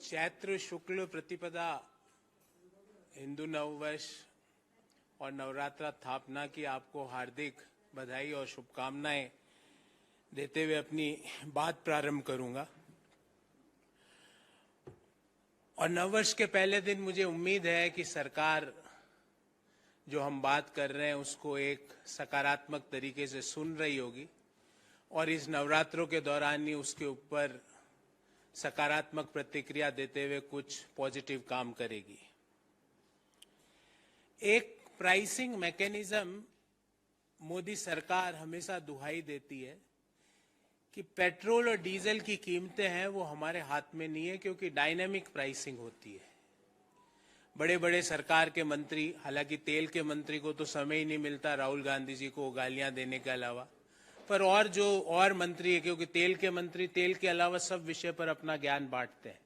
चैत्र शुक्ल प्रतिपदा हिंदू नववर्ष और नवरात्रा स्थापना की आपको हार्दिक बधाई और शुभकामनाएं देते हुए अपनी बात प्रारंभ करूंगा। और नववर्ष के पहले दिन मुझे उम्मीद है कि सरकार जो हम बात कर रहे हैं उसको एक सकारात्मक तरीके से सुन रही होगी और इस नवरात्रों के दौरान ही उसके ऊपर सकारात्मक प्रतिक्रिया देते हुए कुछ पॉजिटिव काम करेगी। एक प्राइसिंग मैकेनिज्म मोदी सरकार हमेशा दुहाई देती है कि पेट्रोल और डीजल की कीमतें हैं वो हमारे हाथ में नहीं है, क्योंकि डायनेमिक प्राइसिंग होती है। बड़े बड़े सरकार के मंत्री, हालांकि तेल के मंत्री को तो समय ही नहीं मिलता राहुल गांधी जी को गालियां देने के अलावा, पर और मंत्री है, क्योंकि तेल के मंत्री तेल के अलावा सब विषय पर अपना ज्ञान बांटते हैं।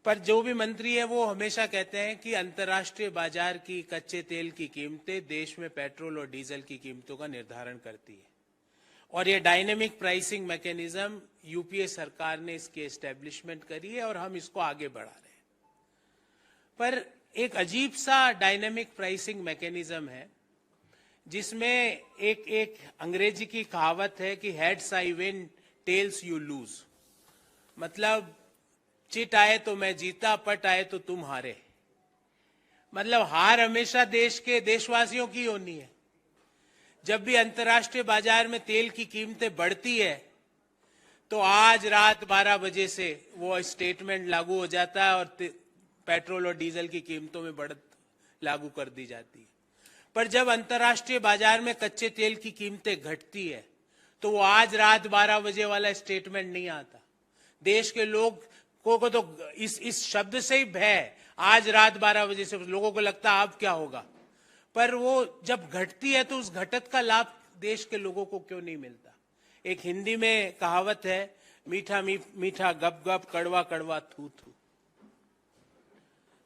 पर जो भी मंत्री है वो हमेशा कहते हैं कि अंतर्राष्ट्रीय बाजार की कच्चे तेल की कीमतें देश में पेट्रोल और डीजल की कीमतों का निर्धारण करती है और ये डायनेमिक प्राइसिंग मैकेनिज्म यूपीए सरकार ने इसकी एस्टेब्लिशमेंट करी है और हम इसको आगे बढ़ा रहे हैं। पर एक अजीब सा डायनेमिक प्राइसिंग मैकेनिज्म है जिसमें एक अंग्रेजी की कहावत है कि heads I win tells you lose, मतलब चिट आए तो मैं जीता, पट आए तो तुम हारे। मतलब हार हमेशा देशवासियों की होनी है। जब भी अंतर्राष्ट्रीय बाजार में तेल की कीमतें बढ़ती है तो आज रात 12 बजे से वो स्टेटमेंट लागू हो जाता है और पेट्रोल और डीजल की कीमतों में बढ़त लागू कर दी जाती है। पर जब अंतर्राष्ट्रीय बाजार में कच्चे तेल की कीमतें घटती है तो वो आज रात 12 बजे वाला स्टेटमेंट नहीं आता। देश के लोग को तो इस शब्द से ही भय, आज रात 12 बजे से लोगों को लगता है अब क्या होगा। पर वो जब घटती है तो उस घटत का लाभ देश के लोगों को क्यों नहीं मिलता। एक हिंदी में कहावत है, मीठा मीठा गप गप, कड़वा कड़वा थू थू।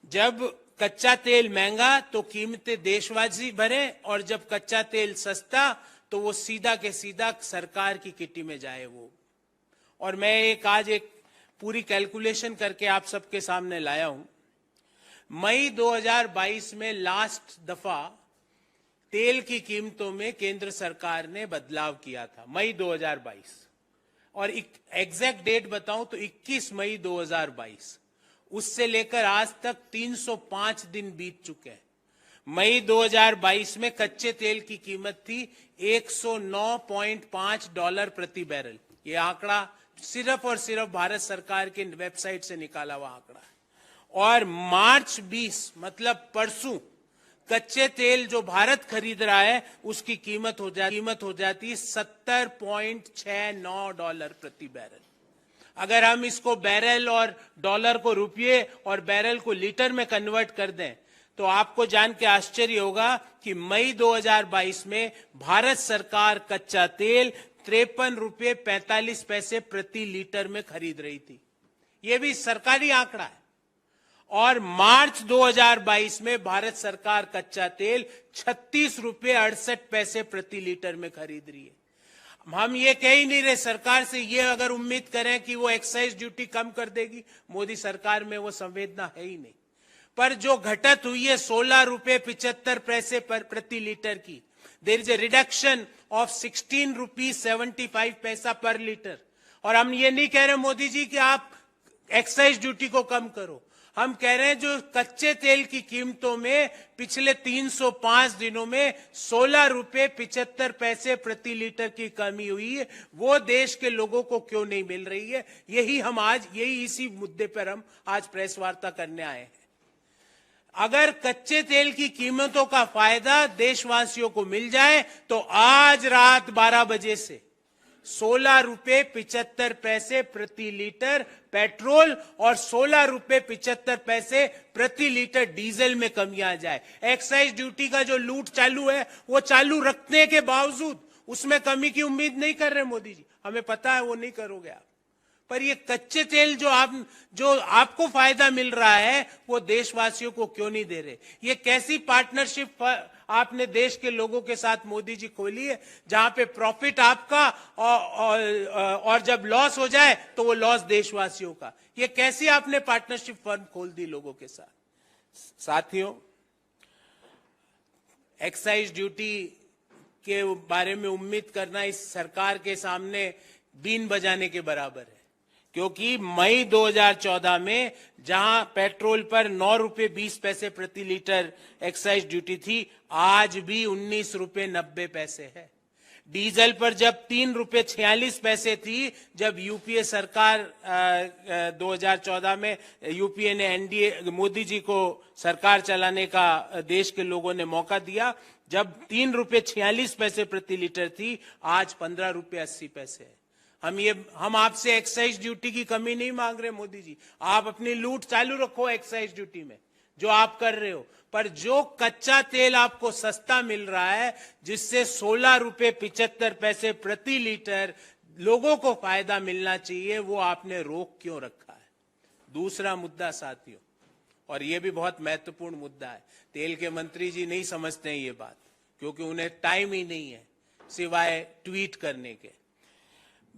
जब कच्चा तेल महंगा तो कीमतें देशवासी भरे और जब कच्चा तेल सस्ता तो वो सीधा के सीधा सरकार की किटी में जाए वो। और मैं आज एक पूरी कैलकुलेशन करके आप सबके सामने लाया हूं। मई 2022 में लास्ट दफा तेल की कीमतों में केंद्र सरकार ने बदलाव किया था, मई 2022। और एग्जैक्ट डेट बताऊं तो 21 मई 2022। उससे लेकर आज तक 305 दिन बीत चुके हैं। मई 2022 में कच्चे तेल की कीमत थी $109.5 प्रति बैरल। ये आंकड़ा सिर्फ और सिर्फ भारत सरकार के वेबसाइट से निकाला हुआ आंकड़ा है। और मार्च 20 मतलब परसों कच्चे तेल जो भारत खरीद रहा है उसकी कीमत हो जाती है $70.69 प्रति बैरल। अगर हम इसको बैरल और डॉलर को रुपये और बैरल को लीटर में कन्वर्ट कर दें तो आपको जान के आश्चर्य होगा कि मई 2022 में भारत सरकार कच्चा तेल ₹53.45 प्रति लीटर में खरीद रही थी। यह भी सरकारी आंकड़ा है। और मार्च 2022 में भारत सरकार कच्चा तेल ₹36.68 प्रति लीटर में खरीद रही है। हम ये कह ही नहीं रहे सरकार से ये अगर उम्मीद करें कि वो एक्साइज ड्यूटी कम कर देगी, मोदी सरकार में वो संवेदना है ही नहीं। पर जो घटत हुई है ₹16.75 प्रति लीटर की, there is a reduction of ₹16.75 per litre. और हम ये नहीं कह रहे मोदी जी कि आप एक्साइज ड्यूटी को कम करो, हम कह रहे हैं जो कच्चे तेल की कीमतों में पिछले 305 दिनों में ₹16.75 प्रति लीटर की कमी हुई है, वो देश के लोगों को क्यों नहीं मिल रही है। इसी मुद्दे पर हम आज प्रेस वार्ता करने आए हैं। अगर कच्चे तेल की कीमतों का फायदा देशवासियों को मिल जाए तो आज रात 12 बजे से ₹16.75 प्रति लीटर पेट्रोल और ₹16.75 प्रति लीटर डीजल में कमी आ जाए। एक्साइज ड्यूटी का जो लूट चालू है वो चालू रखने के बावजूद उसमें कमी की उम्मीद नहीं कर रहे मोदी जी, हमें पता है वो नहीं करोगे आप। पर ये कच्चे तेल जो आपको फायदा मिल रहा है वो देशवासियों को क्यों नहीं दे रहे। ये कैसी पार्टनरशिप आपने देश के लोगों के साथ मोदी जी खोली है जहां पे प्रॉफिट आपका और जब लॉस हो जाए तो वो लॉस देशवासियों का। ये कैसी आपने पार्टनरशिप फर्म खोल दी लोगों के साथ। साथियों, एक्साइज ड्यूटी के बारे में उम्मीद करना इस सरकार के सामने बीन बजाने के बराबर है, क्योंकि मई 2014 में जहां पेट्रोल पर 9 रुपए 20 पैसे प्रति लीटर एक्साइज ड्यूटी थी, आज भी 19 रुपए 90 पैसे है। डीजल पर जब 3 रुपए 46 पैसे थी, जब यूपीए सरकार 2014 में यूपीए ने एनडीए मोदी जी को सरकार चलाने का देश के लोगों ने मौका दिया, जब 3 रुपए 46 पैसे प्रति लीटर थी, आज 15 रुपए 80 पैसे है। हम आपसे एक्साइज ड्यूटी की कमी नहीं मांग रहे मोदी जी, आप अपनी लूट चालू रखो एक्साइज ड्यूटी में जो आप कर रहे हो, पर जो कच्चा तेल आपको सस्ता मिल रहा है, जिससे 16 रुपए 75 पैसे प्रति लीटर लोगों को फायदा मिलना चाहिए, वो आपने रोक क्यों रखा है। दूसरा मुद्दा साथियों, और ये भी बहुत महत्वपूर्ण मुद्दा है, तेल के मंत्री जी नहीं समझते हैं ये बात, क्योंकि उन्हें टाइम ही नहीं है सिवाय ट्वीट करने के।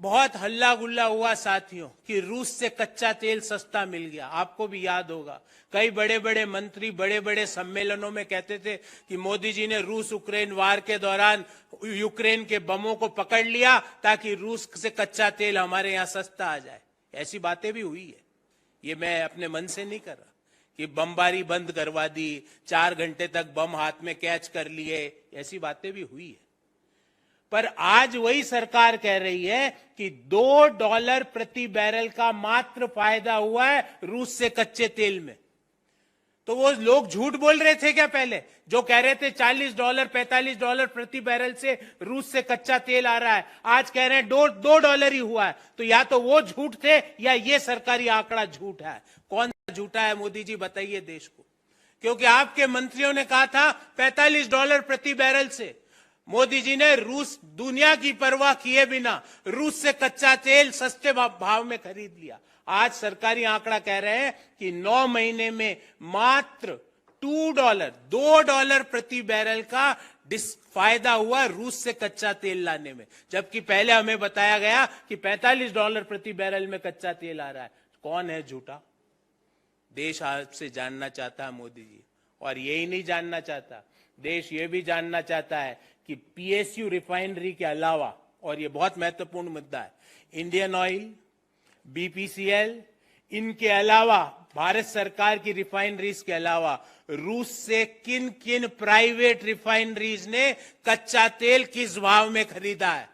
बहुत हल्ला गुल्ला हुआ साथियों कि रूस से कच्चा तेल सस्ता मिल गया। आपको भी याद होगा, कई बड़े बड़े मंत्री बड़े बड़े सम्मेलनों में कहते थे कि मोदी जी ने रूस यूक्रेन वार के दौरान यूक्रेन के बमों को पकड़ लिया ताकि रूस से कच्चा तेल हमारे यहाँ सस्ता आ जाए। ऐसी बातें भी हुई है, ये मैं अपने मन से नहीं कर रहा कि बमबारी बंद करवा दी, 4 घंटे तक बम हाथ में कैच कर लिए, ऐसी बातें भी हुई है। पर आज वही सरकार कह रही है कि $2 प्रति बैरल का मात्र फायदा हुआ है रूस से कच्चे तेल में। तो वो लोग झूठ बोल रहे थे क्या पहले, जो कह रहे थे $40 $45 प्रति बैरल से रूस से कच्चा तेल आ रहा है, आज कह रहे हैं $2 ही हुआ है। तो या तो वो झूठ थे या ये सरकारी आंकड़ा झूठ है। कौन सा झूठा है मोदी जी, बताइए देश को, क्योंकि आपके मंत्रियों ने कहा था $45 प्रति बैरल से। मोदी जी ने रूस दुनिया की परवाह किए बिना रूस से कच्चा तेल सस्ते भाव में खरीद लिया। आज सरकारी आंकड़ा कह रहे हैं कि 9 महीने में मात्र $2 प्रति बैरल का फायदा हुआ रूस से कच्चा तेल लाने में, जबकि पहले हमें बताया गया कि $45 प्रति बैरल में कच्चा तेल आ रहा है। कौन है झूठा? देश आपसे जानना चाहता है मोदी जी, और यही नहीं जानना चाहता, देश ये भी जानना चाहता है कि पीएसयू रिफाइनरी के अलावा, और ये बहुत महत्वपूर्ण मुद्दा है, इंडियन ऑयल, बीपीसीएल, इनके अलावा भारत सरकार की रिफाइनरीज के अलावा रूस से किन किन प्राइवेट रिफाइनरीज ने कच्चा तेल किस भाव में खरीदा है।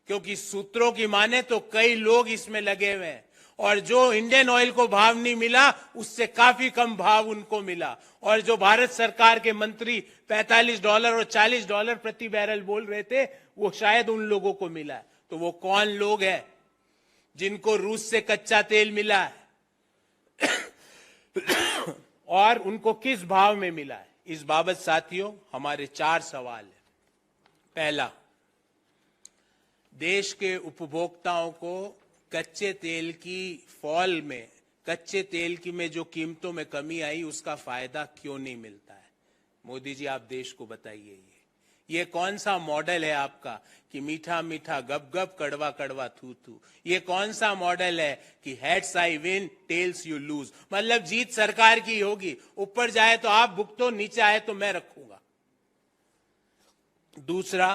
क्योंकि सूत्रों की माने तो कई लोग इसमें लगे हुए हैं, और जो इंडियन ऑयल को भाव नहीं मिला उससे काफी कम भाव उनको मिला, और जो भारत सरकार के मंत्री $45 और $40 प्रति बैरल बोल रहे थे, वो शायद उन लोगों को मिला है। तो वो कौन लोग हैं जिनको रूस से कच्चा तेल मिला है और उनको किस भाव में मिला है? इस बाबत साथियों हमारे 4 सवाल हैं। पहला, देश के उपभोक्ताओं को कच्चे तेल की फॉल में, कच्चे तेल की में जो कीमतों में कमी आई, उसका फायदा क्यों नहीं मिलता है? मोदी जी आप देश को बताइए, ये कौन सा मॉडल है आपका कि मीठा मीठा गप गप कड़वा कड़वा थू थू? ये कौन सा मॉडल है कि heads I win tells you lose? मतलब जीत सरकार की होगी, ऊपर जाए तो आप भुगतो, नीचे आए तो मैं रखूंगा। दूसरा,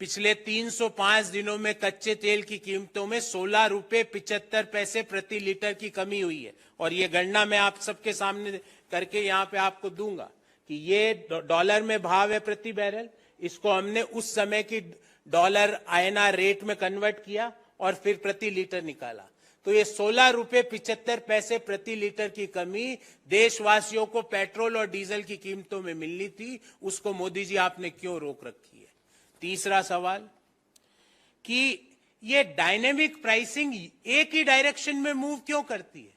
पिछले 305 दिनों में कच्चे तेल की कीमतों में 16 रुपए 75 पैसे प्रति लीटर की कमी हुई है, और ये गणना मैं आप सबके सामने करके यहां पे आपको दूंगा कि ये डॉलर में भाव है प्रति बैरल, इसको हमने उस समय की डॉलर INR रेट में कन्वर्ट किया और फिर प्रति लीटर निकाला। तो ये 16 रुपए 75 पैसे प्रति लीटर की कमी देशवासियों को पेट्रोल और डीजल की कीमतों में मिलनी थी, उसको मोदी जी आपने क्यों रोक रखी है? तीसरा सवाल कि ये डायनेमिक प्राइसिंग एक ही डायरेक्शन में मूव क्यों करती है?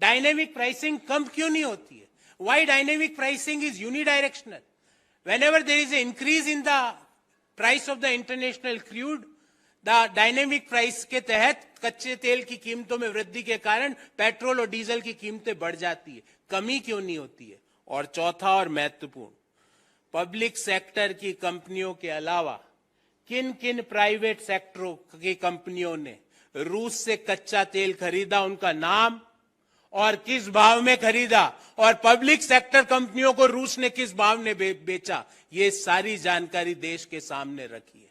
डायनेमिक प्राइसिंग कम क्यों नहीं होती है? Why dynamic pricing is unidirectional? Whenever there is an increase in the price of the international crude, the dynamic price के तहत कच्चे तेल की कीमतों में वृद्धि के कारण पेट्रोल और डीजल की कीमतें बढ़ जाती है, कमी क्यों नहीं होती है? और चौथा और महत्वपूर्ण, पब्लिक सेक्टर की कंपनियों के अलावा किन किन प्राइवेट सेक्टरों की कंपनियों ने रूस से कच्चा तेल खरीदा, उनका नाम और किस भाव में खरीदा और पब्लिक सेक्टर कंपनियों को रूस ने किस भाव में बेचा, ये सारी जानकारी देश के सामने रखी है।